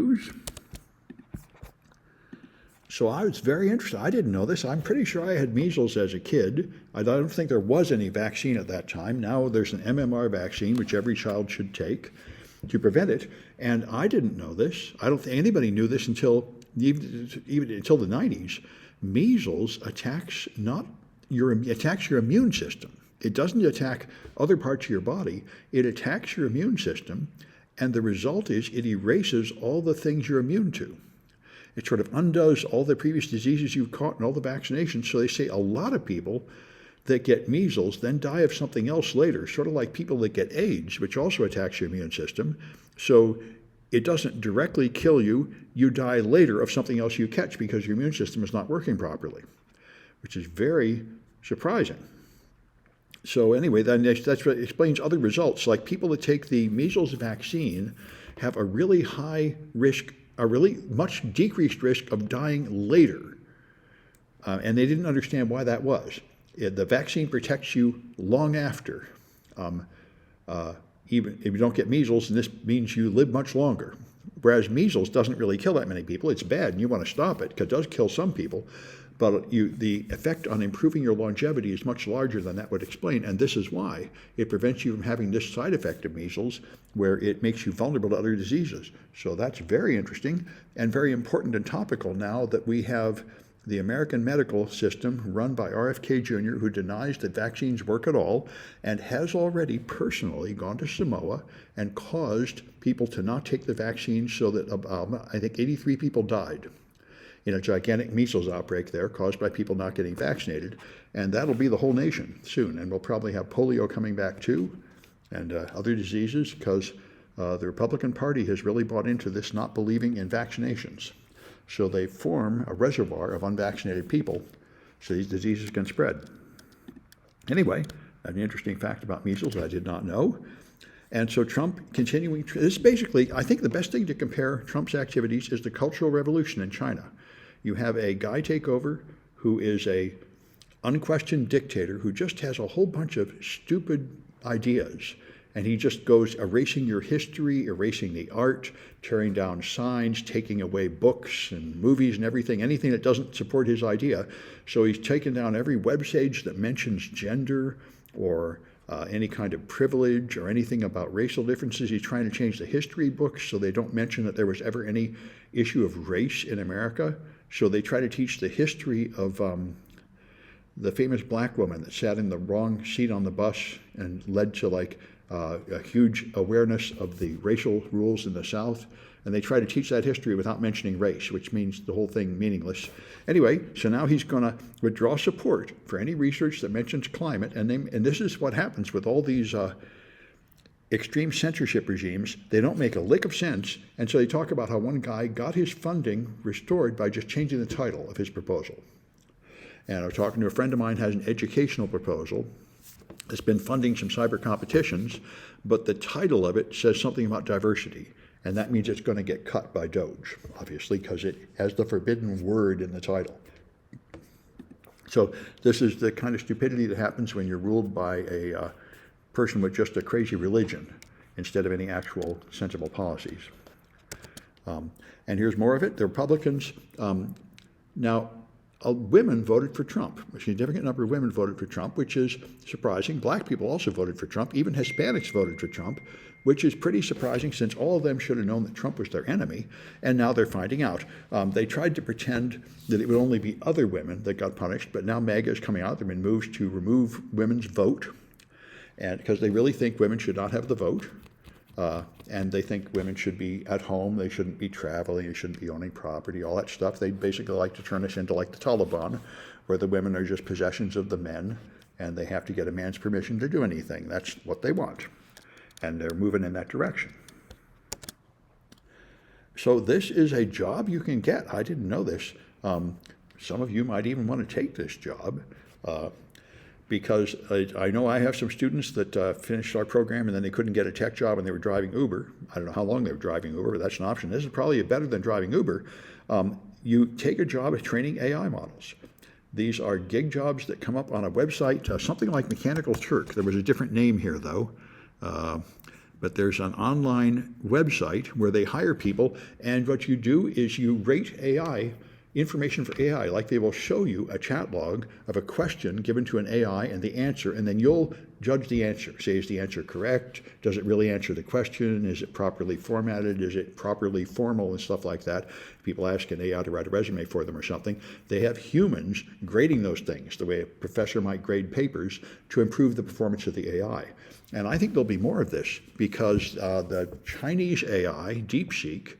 news. So I was very interested. I didn't know this. I'm pretty sure I had measles as a kid. I don't think there was any vaccine at that time. Now there's an MMR vaccine, which every child should take to prevent it. And I didn't know this. I don't think anybody knew this until even until the 90s. Measles attacks your immune system. It doesn't attack other parts of your body. It attacks your immune system, and the result is it erases all the things you're immune to. It sort of undoes all the previous diseases you've caught and all the vaccinations. So they say a lot of people that get measles then die of something else later, sort of like people that get AIDS, which also attacks your immune system. So it doesn't directly kill you. You die later of something else you catch because your immune system is not working properly, which is very surprising. So anyway, that's what explains other results. Like people that take the measles vaccine have a really high risk, a really much decreased risk of dying later. And they didn't understand why that was. The vaccine protects you long after. Even if you don't get measles, and this means you live much longer. Whereas measles doesn't really kill that many people. It's bad, and you want to stop it, because it does kill some people. But the effect on improving your longevity is much larger than that would explain, and this is why. It prevents you from having this side effect of measles, where it makes you vulnerable to other diseases. So that's very interesting and very important and topical now that we have the American medical system run by RFK Jr., who denies that vaccines work at all and has already personally gone to Samoa and caused people to not take the vaccine so that I think 83 people died in a gigantic measles outbreak there caused by people not getting vaccinated. And that'll be the whole nation soon. And we'll probably have polio coming back too and other diseases because the Republican Party has really bought into this not believing in vaccinations. So they form a reservoir of unvaccinated people so these diseases can spread. Anyway, an interesting fact about measles I did not know. And so Trump continuing, this basically, I think the best thing to compare Trump's activities is the Cultural Revolution in China. You have a guy take over who is a unquestioned dictator who just has a whole bunch of stupid ideas. And he just goes erasing your history, erasing the art, tearing down signs, taking away books and movies and everything, anything that doesn't support his idea. So he's taken down every webpage that mentions gender or any kind of privilege or anything about racial differences. He's trying to change the history books so they don't mention that there was ever any issue of race in America. So they try to teach the history of the famous black woman that sat in the wrong seat on the bus and led to a huge awareness of the racial rules in the South. And they try to teach that history without mentioning race, which means the whole thing meaningless. Anyway, so now he's going to withdraw support for any research that mentions climate. And this is what happens with all these extreme censorship regimes. They don't make a lick of sense. And so they talk about how one guy got his funding restored by just changing the title of his proposal. And I was talking to a friend of mine who has an educational proposal that's been funding some cyber competitions, but the title of it says something about diversity. And that means it's going to get cut by Doge, obviously, because it has the forbidden word in the title. So this is the kind of stupidity that happens when you're ruled by a person with just a crazy religion instead of any actual sensible policies. And here's more of it. The Republicans, now, women voted for Trump. A significant number of women voted for Trump, which is surprising. Black people also voted for Trump. Even Hispanics voted for Trump, which is pretty surprising since all of them should have known that Trump was their enemy, and now they're finding out. They tried to pretend that it would only be other women that got punished, but now MAGA is coming out. There have been moves to remove women's vote, and because they really think women should not have the vote. And they think women should be at home, they shouldn't be traveling, they shouldn't be owning property, all that stuff. They basically like to turn us into like the Taliban, where the women are just possessions of the men, and they have to get a man's permission to do anything. That's what they want. And they're moving in that direction. So this is a job you can get. I didn't know this. Some of you might even want to take this job. Because I know I have some students that finished our program and then they couldn't get a tech job and they were driving Uber. I don't know how long they were driving Uber, but that's an option. This is probably better than driving Uber. You take a job at training AI models. These are gig jobs that come up on a website, something like Mechanical Turk. There was a different name here, though. but there's an online website where they hire people, and what you do is you rate AI, information for AI, like they will show you a chat log of a question given to an AI and the answer, and then you'll judge the answer. Say, is the answer correct? Does it really answer the question? Is it properly formatted? Is it properly formal and stuff like that? People ask an AI to write a resume for them or something. They have humans grading those things the way a professor might grade papers to improve the performance of the AI. And I think there'll be more of this because the Chinese AI, DeepSeek,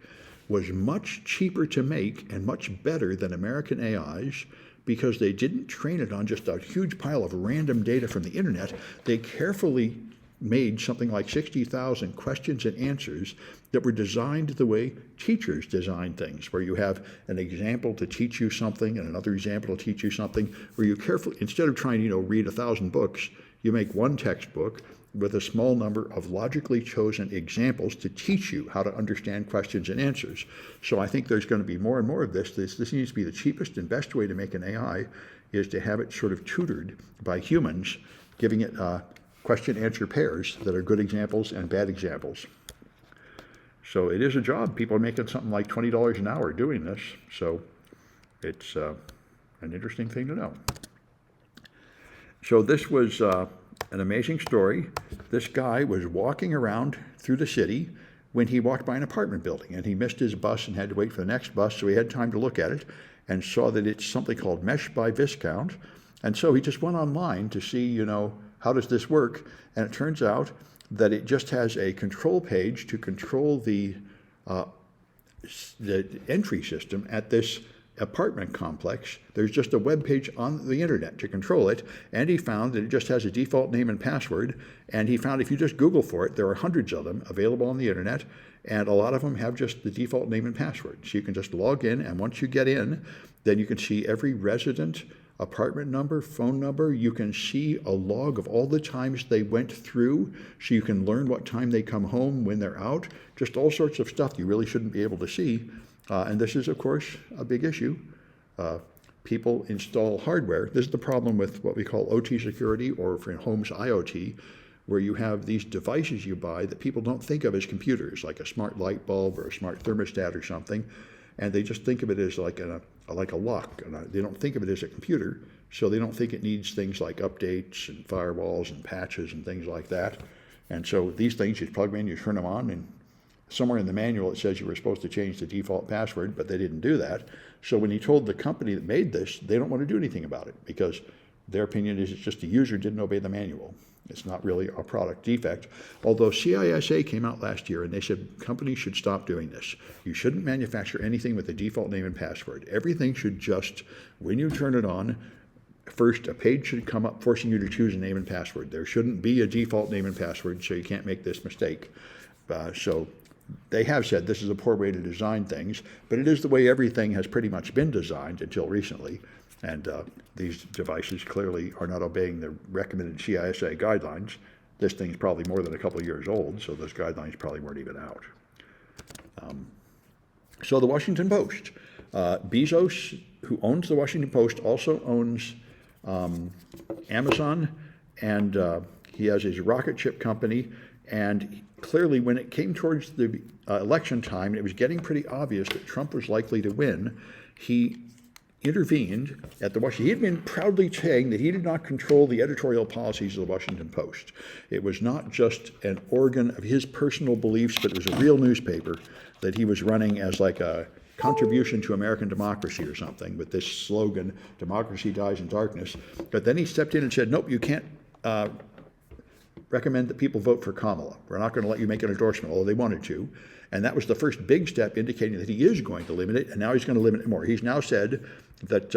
was much cheaper to make and much better than American AIs because they didn't train it on just a huge pile of random data from the internet. They carefully made something like 60,000 questions and answers that were designed the way teachers design things, where you have an example to teach you something and another example to teach you something, where you carefully, instead of trying to read 1,000 books, you make one textbook with a small number of logically chosen examples to teach you how to understand questions and answers. So I think there's going to be more and more of this. This needs to be the cheapest and best way to make an AI is to have it sort of tutored by humans, giving it question-answer pairs that are good examples and bad examples. So it is a job. People are making something like $20 an hour doing this. So it's an interesting thing to know. So this was an amazing story. This guy was walking around through the city when he walked by an apartment building, and he missed his bus and had to wait for the next bus, so he had time to look at it and saw that it's something called Mesh by Viscount. And so he just went online to see, how does this work? And it turns out that it just has a control page to control the entry system at this apartment complex. There's just a web page on the internet to control it, and he found that it just has a default name and password, and he found if you just Google for it, there are hundreds of them available on the internet, and a lot of them have just the default name and password. So you can just log in, and once you get in, then you can see every resident, apartment number, phone number. You can see a log of all the times they went through, so you can learn what time they come home, when they're out, just all sorts of stuff you really shouldn't be able to see. And this is, of course, a big issue. People install hardware. This is the problem with what we call OT security, or for homes IoT, where you have these devices you buy that people don't think of as computers, like a smart light bulb or a smart thermostat or something, and they just think of it as like a lock. And they don't think of it as a computer, so they don't think it needs things like updates and firewalls and patches and things like that. And so these things, you plug them in, you turn them on, and somewhere in the manual it says you were supposed to change the default password, but they didn't do that. So when he told the company that made this, they don't want to do anything about it because their opinion is it's just the user didn't obey the manual. It's not really a product defect. Although CISA came out last year and they said companies should stop doing this. You shouldn't manufacture anything with a default name and password. Everything should just, when you turn it on, first a page should come up forcing you to choose a name and password. There shouldn't be a default name and password, so you can't make this mistake. So they have said this is a poor way to design things, but it is the way everything has pretty much been designed until recently. And these devices clearly are not obeying the recommended CISA guidelines. This thing's probably more than a couple of years old, so those guidelines probably weren't even out. So the Washington Post. Bezos, who owns the Washington Post, also owns Amazon, and he has his rocket ship company. And clearly, when it came towards the election time, it was getting pretty obvious that Trump was likely to win. He intervened at the Washington. He had been proudly saying that he did not control the editorial policies of the Washington Post. It was not just an organ of his personal beliefs, but it was a real newspaper that he was running as like a contribution to American democracy or something with this slogan, "Democracy dies in darkness." But then he stepped in and said, nope, you can't recommend that people vote for Kamala. We're not going to let you make an endorsement, although they wanted to. And that was the first big step indicating that he is going to limit it, and now he's going to limit it more. He's now said that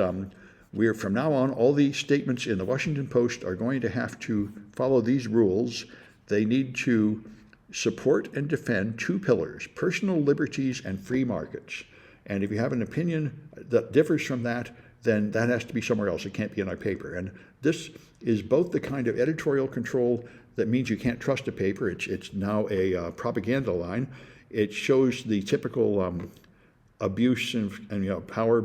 we're from now on, all the statements in the Washington Post are going to have to follow these rules. They need to support and defend two pillars, personal liberties and free markets. And if you have an opinion that differs from that, then that has to be somewhere else. It can't be in our paper. And this is both the kind of editorial control that means you can't trust a paper. It's now a propaganda line. It shows the typical abuse and power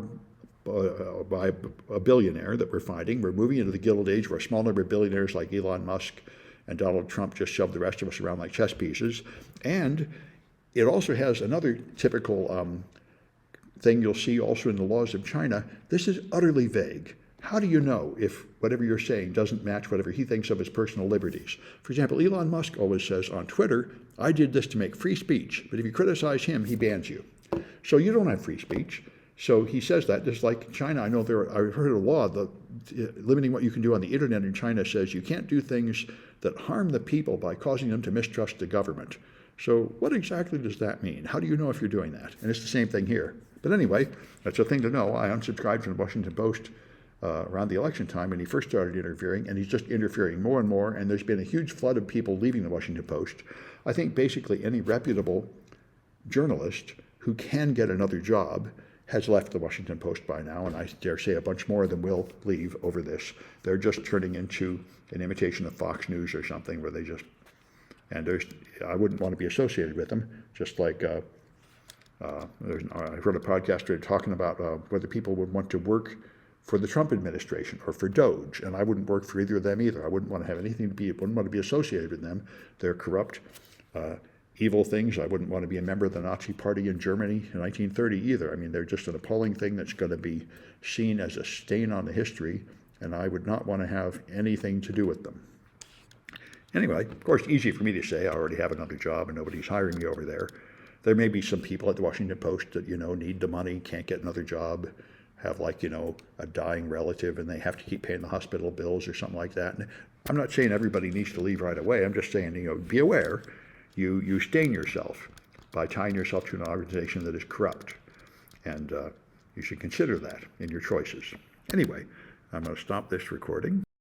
by a billionaire that we're finding. We're moving into the Gilded Age where a small number of billionaires like Elon Musk and Donald Trump just shoved the rest of us around like chess pieces. And it also has another typical thing you'll see also in the laws of China. This is utterly vague. How do you know if whatever you're saying doesn't match whatever he thinks of as personal liberties? For example, Elon Musk always says on Twitter, I did this to make free speech, but if you criticize him, he bans you. So you don't have free speech. So he says that, just like China. I know I've heard a law limiting what you can do on the internet in China says you can't do things that harm the people by causing them to mistrust the government. So what exactly does that mean? How do you know if you're doing that? And it's the same thing here. But anyway, that's a thing to know. I unsubscribed from the Washington Post around the election time when he first started interfering, and he's just interfering more and more, and there's been a huge flood of people leaving the Washington Post. I think basically any reputable journalist who can get another job has left the Washington Post by now, and I dare say a bunch more of them will leave over this. They're just turning into an imitation of Fox News or something where they just, and I wouldn't want to be associated with them, just like I heard a podcaster talking about whether people would want to work for the Trump administration or for Doge, and I wouldn't work for either of them either. I wouldn't want to have anything wouldn't want to be associated with them. They're corrupt, evil things. I wouldn't want to be a member of the Nazi Party in Germany in 1930 either. I mean, they're just an appalling thing that's going to be seen as a stain on the history, and I would not want to have anything to do with them. Anyway, of course, easy for me to say. I already have another job and nobody's hiring me over there. There may be some people at the Washington Post that, need the money, can't get another job, have a dying relative and they have to keep paying the hospital bills or something like that. And I'm not saying everybody needs to leave right away. I'm just saying, be aware. You stain yourself by tying yourself to an organization that is corrupt. And you should consider that in your choices. Anyway, I'm going to stop this recording.